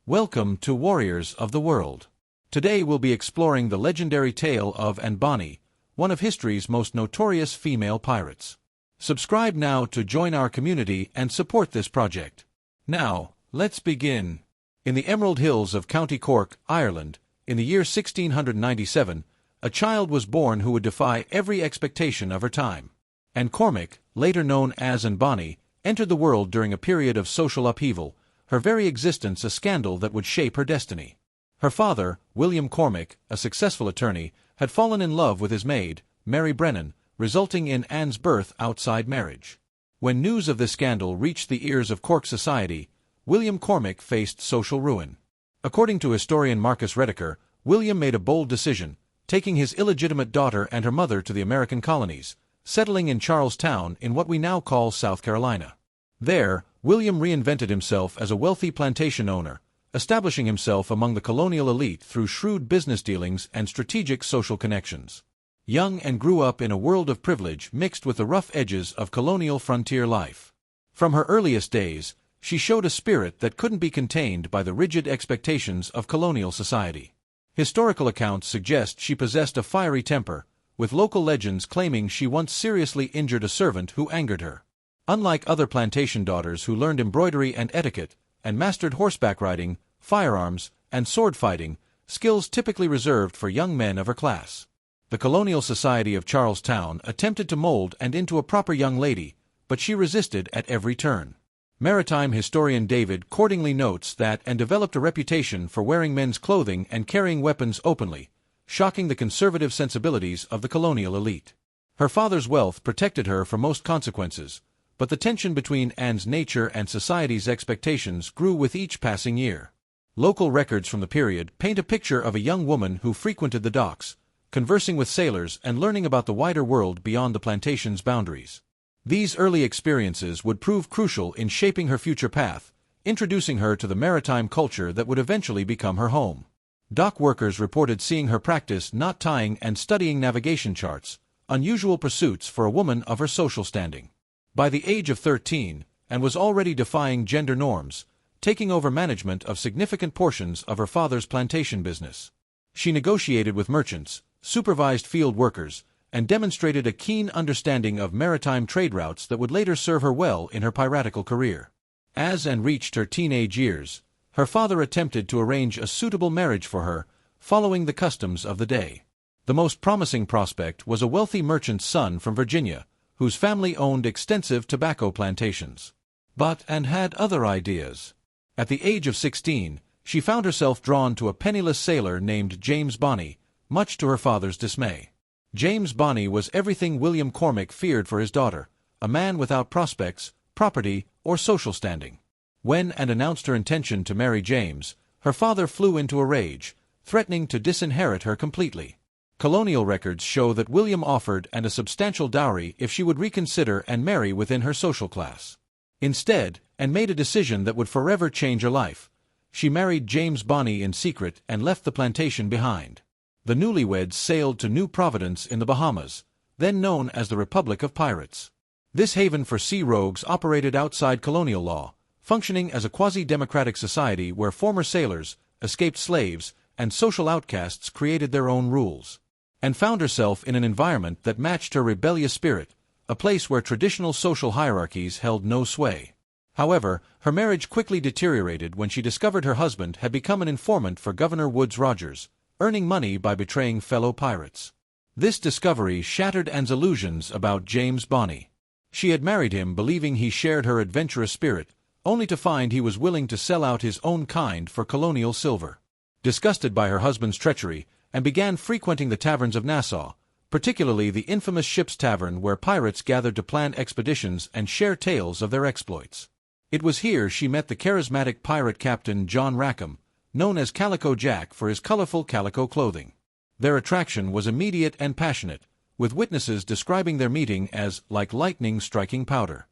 Welcome to Warriors of the World. Today we'll be exploring the legendary tale of Anne Bonny, one of history's most notorious female pirates. Subscribe now to join our community and support this project. Now, let's begin. In the Emerald Hills of County Cork, Ireland, in the year 1697, a child was born who would defy every expectation of her time. Anne Cormac, later known as Anne Bonny, entered the world during a period of social upheaval, her very existence a scandal that would shape her destiny. Her father, William Cormac, a successful attorney, had fallen in love with his maid, Mary Brennan, resulting in Anne's birth outside marriage. When news of this scandal reached the ears of Cork society, William Cormac faced social ruin. According to historian Marcus Rediker, William made a bold decision, taking his illegitimate daughter and her mother to the American colonies, settling in Charlestown in what we now call South Carolina. There, William reinvented himself as a wealthy plantation owner, establishing himself among the colonial elite through shrewd business dealings and strategic social connections. Young and grew up in a world of privilege mixed with the rough edges of colonial frontier life. From her earliest days, she showed a spirit that couldn't be contained by the rigid expectations of colonial society. Historical accounts suggest she possessed a fiery temper, with local legends claiming she once seriously injured a servant who angered her. Unlike other plantation daughters who learned embroidery and etiquette, and mastered horseback riding, firearms, and sword fighting, skills typically reserved for young men of her class. The colonial society of Charlestown attempted to mold Anne into a proper young lady, but she resisted at every turn. Maritime historian David Cordingly notes that Anne developed a reputation for wearing men's clothing and carrying weapons openly, shocking the conservative sensibilities of the colonial elite. Her father's wealth protected her from most consequences, but the tension between Anne's nature and society's expectations grew with each passing year. Local records from the period paint a picture of a young woman who frequented the docks, conversing with sailors and learning about the wider world beyond the plantation's boundaries. These early experiences would prove crucial in shaping her future path, introducing her to the maritime culture that would eventually become her home. Dock workers reported seeing her practice knot tying and studying navigation charts, unusual pursuits for a woman of her social standing. By the age of 13, Anne was already defying gender norms, taking over management of significant portions of her father's plantation business. She negotiated with merchants, supervised field workers, and demonstrated a keen understanding of maritime trade routes that would later serve her well in her piratical career. As Anne reached her teenage years, her father attempted to arrange a suitable marriage for her, following the customs of the day. The most promising prospect was a wealthy merchant's son from Virginia, whose family owned extensive tobacco plantations. But Anne had other ideas. At the age of 16, she found herself drawn to a penniless sailor named James Bonny, much to her father's dismay. James Bonny was everything William Cormac feared for his daughter, a man without prospects, property, or social standing. When Anne announced her intention to marry James, her father flew into a rage, threatening to disinherit her completely. Colonial records show that William offered Anne a substantial dowry if she would reconsider and marry within her social class. Instead, Anne made a decision that would forever change her life. She married James Bonny in secret and left the plantation behind. The newlyweds sailed to New Providence in the Bahamas, then known as the Republic of Pirates. This haven for sea rogues operated outside colonial law, functioning as a quasi-democratic society where former sailors, escaped slaves, and social outcasts created their own rules. And found herself in an environment that matched her rebellious spirit, a place where traditional social hierarchies held no sway. However, her marriage quickly deteriorated when she discovered her husband had become an informant for Governor Woodes Rogers, earning money by betraying fellow pirates. This discovery shattered Anne's illusions about James Bonny. She had married him believing he shared her adventurous spirit, only to find he was willing to sell out his own kind for colonial silver. Disgusted by her husband's treachery, Anne began frequenting the taverns of Nassau, particularly the infamous Ship's Tavern where pirates gathered to plan expeditions and share tales of their exploits. It was here she met the charismatic pirate captain John Rackham, known as Calico Jack for his colorful calico clothing. Their attraction was immediate and passionate, with witnesses describing their meeting as like lightning striking powder.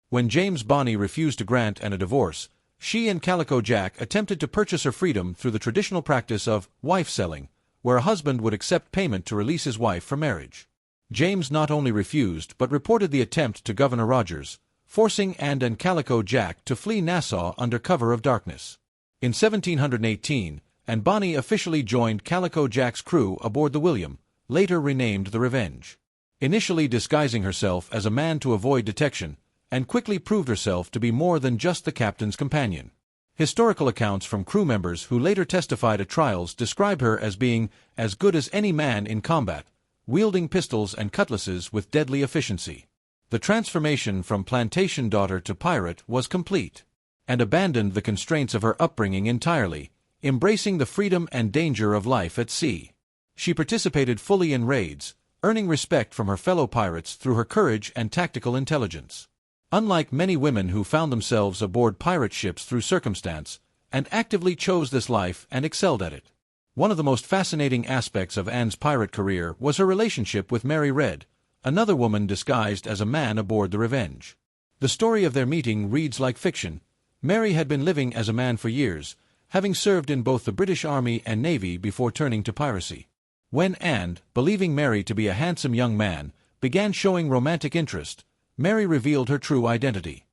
When James Bonny refused to grant Anne a divorce, she and Calico Jack attempted to purchase her freedom through the traditional practice of wife-selling, where a husband would accept payment to release his wife for marriage. James not only refused but reported the attempt to Governor Rogers, forcing Anne and Calico Jack to flee Nassau under cover of darkness. In 1718, Anne Bonny officially joined Calico Jack's crew aboard the William, later renamed the Revenge. Initially disguising herself as a man to avoid detection, Anne quickly proved herself to be more than just the captain's companion. Historical accounts from crew members who later testified at trials describe her as being as good as any man in combat, wielding pistols and cutlasses with deadly efficiency. The transformation from plantation daughter to pirate was complete, and abandoned the constraints of her upbringing entirely, embracing the freedom and danger of life at sea. She participated fully in raids, earning respect from her fellow pirates through her courage and tactical intelligence. Unlike many women who found themselves aboard pirate ships through circumstance, Anne actively chose this life and excelled at it. One of the most fascinating aspects of Anne's pirate career was her relationship with Mary Red, another woman disguised as a man aboard the Revenge. The story of their meeting reads like fiction. Mary had been living as a man for years, having served in both the British Army and Navy before turning to piracy. When Anne, believing Mary to be a handsome young man, began showing romantic interest, Mary revealed her true identity.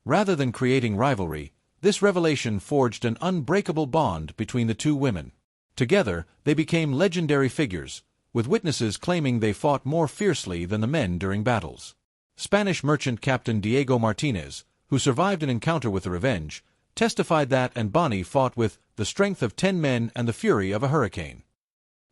Rather than creating rivalry, this revelation forged an unbreakable bond between the two women. Together, they became legendary figures, with witnesses claiming they fought more fiercely than the men during battles. Spanish merchant Captain Diego Martinez, who survived an encounter with the Revenge, testified that Anne Bonny fought with the strength of 10 men and the fury of a hurricane.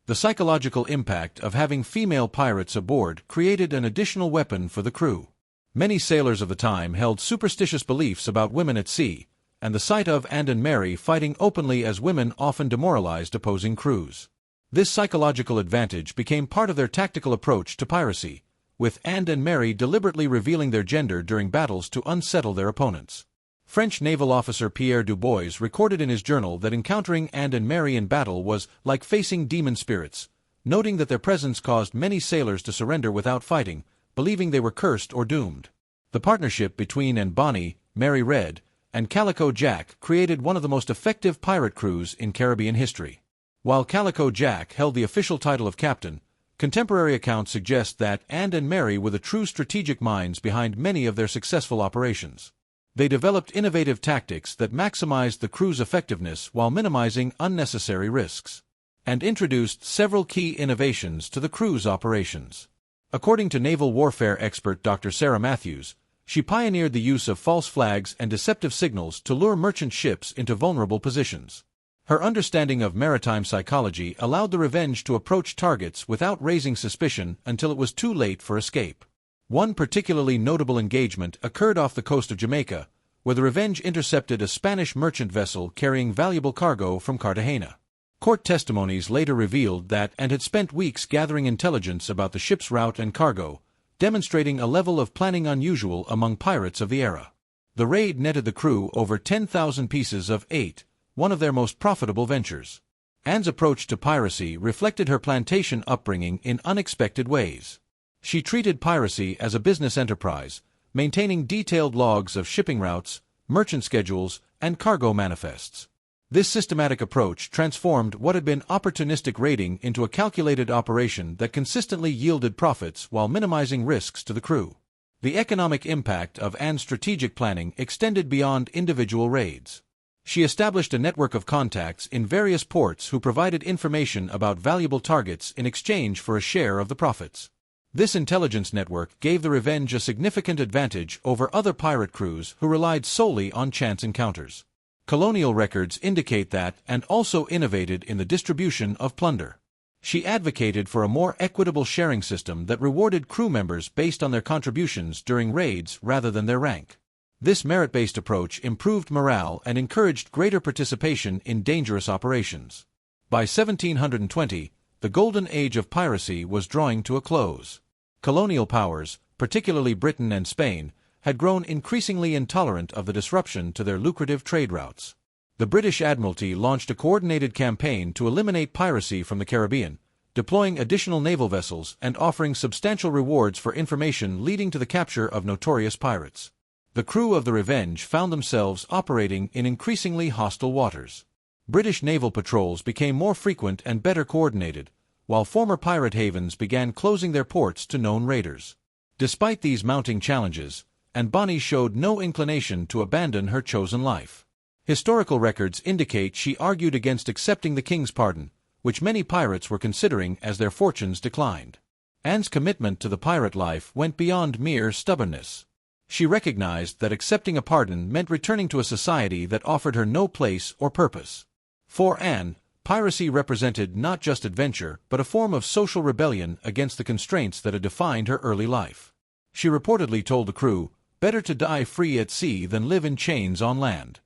The psychological impact of having female pirates aboard created an additional weapon for the crew. Many sailors of the time held superstitious beliefs about women at sea, and the sight of Anne and Mary fighting openly as women often demoralized opposing crews. This psychological advantage became part of their tactical approach to piracy, with Anne and Mary deliberately revealing their gender during battles to unsettle their opponents. French naval officer Pierre Dubois recorded in his journal that encountering Anne and Mary in battle was like facing demon spirits, noting that their presence caused many sailors to surrender without fighting, believing they were cursed or doomed. The partnership between Anne Bonny, Mary Red, and Calico Jack created one of the most effective pirate crews in Caribbean history. While Calico Jack held the official title of captain, contemporary accounts suggest that Anne and Mary were the true strategic minds behind many of their successful operations. They developed innovative tactics that maximized the crew's effectiveness while minimizing unnecessary risks, and introduced several key innovations to the crew's operations. According to naval warfare expert Dr. Sarah Matthews, she pioneered the use of false flags and deceptive signals to lure merchant ships into vulnerable positions. Her understanding of maritime psychology allowed the Revenge to approach targets without raising suspicion until it was too late for escape. One particularly notable engagement occurred off the coast of Jamaica, where the Revenge intercepted a Spanish merchant vessel carrying valuable cargo from Cartagena. Court testimonies later revealed that Anne had spent weeks gathering intelligence about the ship's route and cargo, demonstrating a level of planning unusual among pirates of the era. The raid netted the crew over 10,000 pieces of eight, one of their most profitable ventures. Anne's approach to piracy reflected her plantation upbringing in unexpected ways. She treated piracy as a business enterprise, maintaining detailed logs of shipping routes, merchant schedules, and cargo manifests. This systematic approach transformed what had been opportunistic raiding into a calculated operation that consistently yielded profits while minimizing risks to the crew. The economic impact of Anne's strategic planning extended beyond individual raids. She established a network of contacts in various ports who provided information about valuable targets in exchange for a share of the profits. This intelligence network gave the Revenge a significant advantage over other pirate crews who relied solely on chance encounters. Colonial records indicate that Anne also innovated in the distribution of plunder. She advocated for a more equitable sharing system that rewarded crew members based on their contributions during raids rather than their rank. This merit-based approach improved morale and encouraged greater participation in dangerous operations. By 1720, the golden age of piracy was drawing to a close. Colonial powers, particularly Britain and Spain, had grown increasingly intolerant of the disruption to their lucrative trade routes. The British Admiralty launched a coordinated campaign to eliminate piracy from the Caribbean, deploying additional naval vessels and offering substantial rewards for information leading to the capture of notorious pirates. The crew of the Revenge found themselves operating in increasingly hostile waters. British naval patrols became more frequent and better coordinated, while former pirate havens began closing their ports to known raiders. Despite these mounting challenges, Anne Bonny showed no inclination to abandon her chosen life. Historical records indicate she argued against accepting the king's pardon, which many pirates were considering as their fortunes declined. Anne's commitment to the pirate life went beyond mere stubbornness. She recognized that accepting a pardon meant returning to a society that offered her no place or purpose. For Anne, piracy represented not just adventure but a form of social rebellion against the constraints that had defined her early life. She reportedly told the crew, "Better to die free at sea than live in chains on land."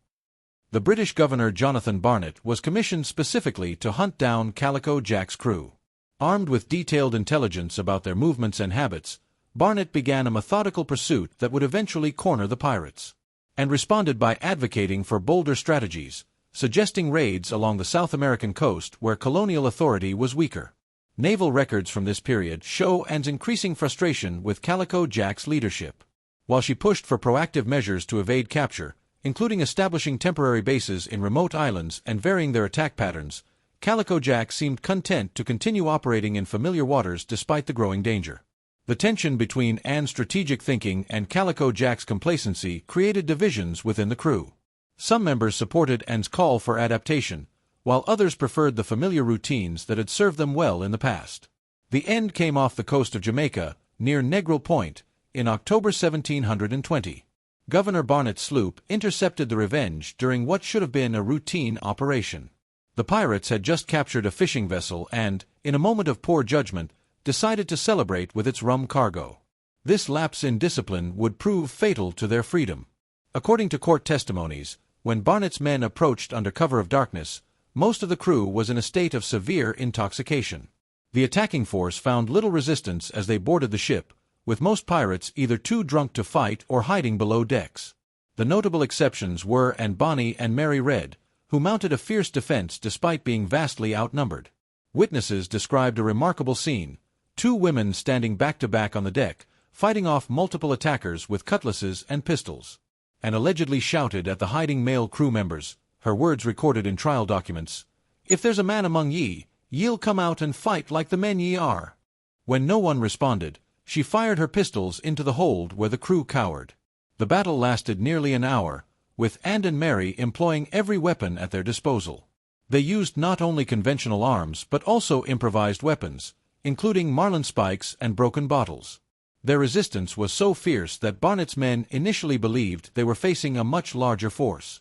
The British governor Jonathan Barnett was commissioned specifically to hunt down Calico Jack's crew. Armed with detailed intelligence about their movements and habits, Barnett began a methodical pursuit that would eventually corner the pirates, and responded by advocating for bolder strategies, suggesting raids along the South American coast where colonial authority was weaker. Naval records from this period show Anne's increasing frustration with Calico Jack's leadership. While she pushed for proactive measures to evade capture, including establishing temporary bases in remote islands and varying their attack patterns, Calico Jack seemed content to continue operating in familiar waters despite the growing danger. The tension between Anne's strategic thinking and Calico Jack's complacency created divisions within the crew. Some members supported Anne's call for adaptation, while others preferred the familiar routines that had served them well in the past. The end came off the coast of Jamaica, near Negril Point, in October 1720. Governor Barnett's sloop intercepted the Revenge during what should have been a routine operation. The pirates had just captured a fishing vessel and, in a moment of poor judgment, decided to celebrate with its rum cargo. This lapse in discipline would prove fatal to their freedom. According to court testimonies, when Barnett's men approached under cover of darkness, most of the crew was in a state of severe intoxication. The attacking force found little resistance as they boarded the ship, with most pirates either too drunk to fight or hiding below decks. The notable exceptions were Anne Bonny and Mary Red, who mounted a fierce defense despite being vastly outnumbered. Witnesses described a remarkable scene: two women standing back-to-back on the deck, fighting off multiple attackers with cutlasses and pistols. Anne allegedly shouted at the hiding male crew members, her words recorded in trial documents, "If there's a man among ye, ye'll come out and fight like the men ye are." When no one responded, she fired her pistols into the hold where the crew cowered. The battle lasted nearly an hour, with Anne and Mary employing every weapon at their disposal. They used not only conventional arms but also improvised weapons, including marlinspikes and broken bottles. Their resistance was so fierce that Barnett's men initially believed they were facing a much larger force.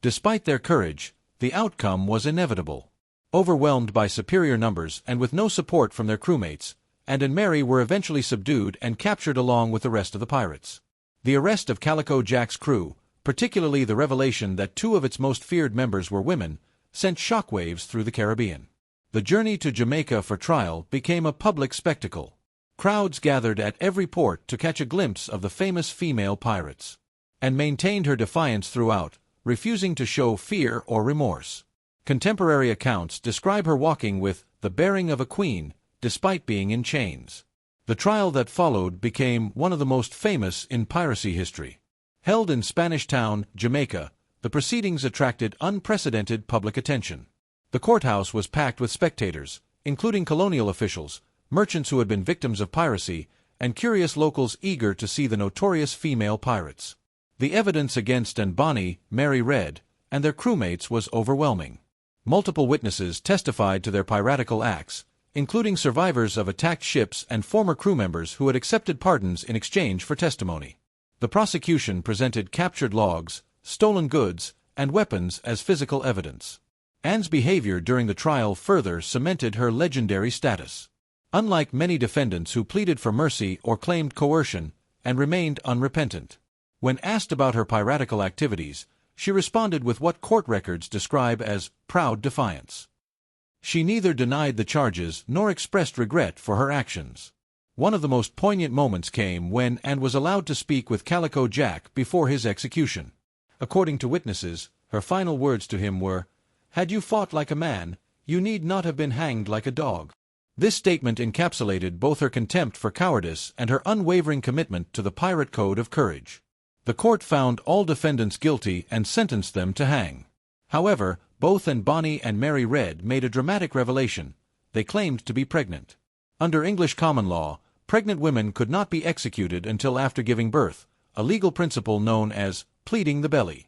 Despite their courage, the outcome was inevitable. Overwhelmed by superior numbers and with no support from their crewmates, Anne and Mary were eventually subdued and captured along with the rest of the pirates. The arrest of Calico Jack's crew, particularly the revelation that two of its most feared members were women, sent shockwaves through the Caribbean. The journey to Jamaica for trial became a public spectacle. Crowds gathered at every port to catch a glimpse of the famous female pirates. Anne maintained her defiance throughout, refusing to show fear or remorse. Contemporary accounts describe her walking with the bearing of a queen, despite being in chains. The trial that followed became one of the most famous in piracy history. Held in Spanish Town, Jamaica, the proceedings attracted unprecedented public attention. The courthouse was packed with spectators, including colonial officials, merchants who had been victims of piracy, and curious locals eager to see the notorious female pirates. The evidence against Anne Bonny, Mary Red, and their crewmates was overwhelming. Multiple witnesses testified to their piratical acts, including survivors of attacked ships and former crew members who had accepted pardons in exchange for testimony. The prosecution presented captured logs, stolen goods, and weapons as physical evidence. Anne's behavior during the trial further cemented her legendary status. Unlike many defendants who pleaded for mercy or claimed coercion, Anne remained unrepentant. When asked about her piratical activities, she responded with what court records describe as proud defiance. She neither denied the charges nor expressed regret for her actions. One of the most poignant moments came when Anne was allowed to speak with Calico Jack before his execution. According to witnesses, her final words to him were, "Had you fought like a man, you need not have been hanged like a dog." This statement encapsulated both her contempt for cowardice and her unwavering commitment to the pirate code of courage. The court found all defendants guilty and sentenced them to hang. However, both Anne Bonny and Mary Red made a dramatic revelation. They claimed to be pregnant. Under English common law, pregnant women could not be executed until after giving birth, a legal principle known as pleading the belly.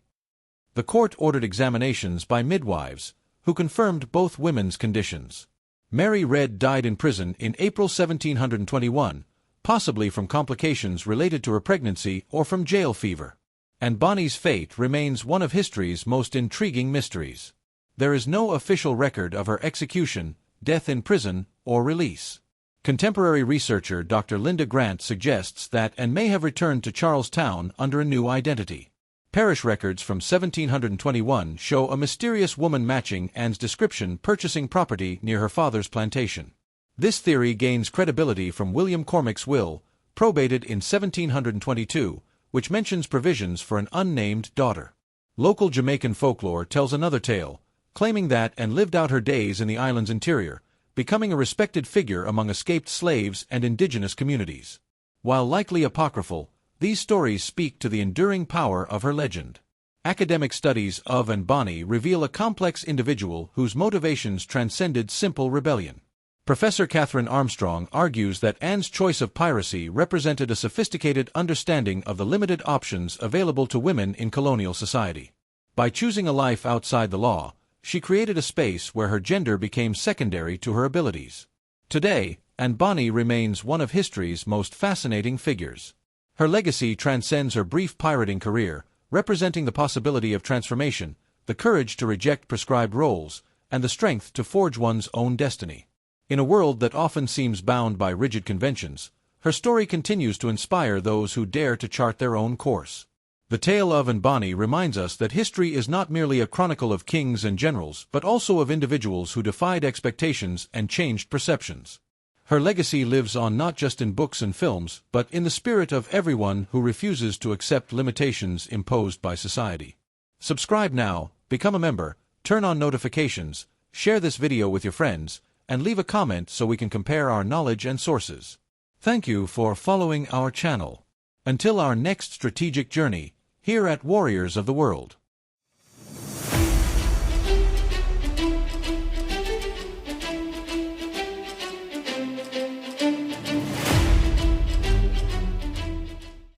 The court ordered examinations by midwives, who confirmed both women's conditions. Mary Red died in prison in April 1721, possibly from complications related to her pregnancy or from jail fever. Anne Bonny's fate remains one of history's most intriguing mysteries. There is no official record of her execution, death in prison, or release. Contemporary researcher Dr. Linda Grant suggests that Anne may have returned to Charlestown under a new identity. Parish records from 1721 show a mysterious woman matching Anne's description purchasing property near her father's plantation. This theory gains credibility from William Cormac's will, probated in 1722, which mentions provisions for an unnamed daughter. Local Jamaican folklore tells another tale, claiming that Anne lived out her days in the island's interior, becoming a respected figure among escaped slaves and indigenous communities. While likely apocryphal, these stories speak to the enduring power of her legend. Academic studies of Anne Bonny reveal a complex individual whose motivations transcended simple rebellion. Professor Catherine Armstrong argues that Anne's choice of piracy represented a sophisticated understanding of the limited options available to women in colonial society. By choosing a life outside the law, she created a space where her gender became secondary to her abilities. Today, Anne Bonny remains one of history's most fascinating figures. Her legacy transcends her brief pirating career, representing the possibility of transformation, the courage to reject prescribed roles, and the strength to forge one's own destiny. In a world that often seems bound by rigid conventions, her story continues to inspire those who dare to chart their own course. The tale of Anne Bonny reminds us that history is not merely a chronicle of kings and generals, but also of individuals who defied expectations and changed perceptions. Her legacy lives on not just in books and films, but in the spirit of everyone who refuses to accept limitations imposed by society. Subscribe now, become a member, turn on notifications, share this video with your friends, and leave a comment so we can compare our knowledge and sources. Thank you for following our channel. Until our next strategic journey, here at Warriors of the World.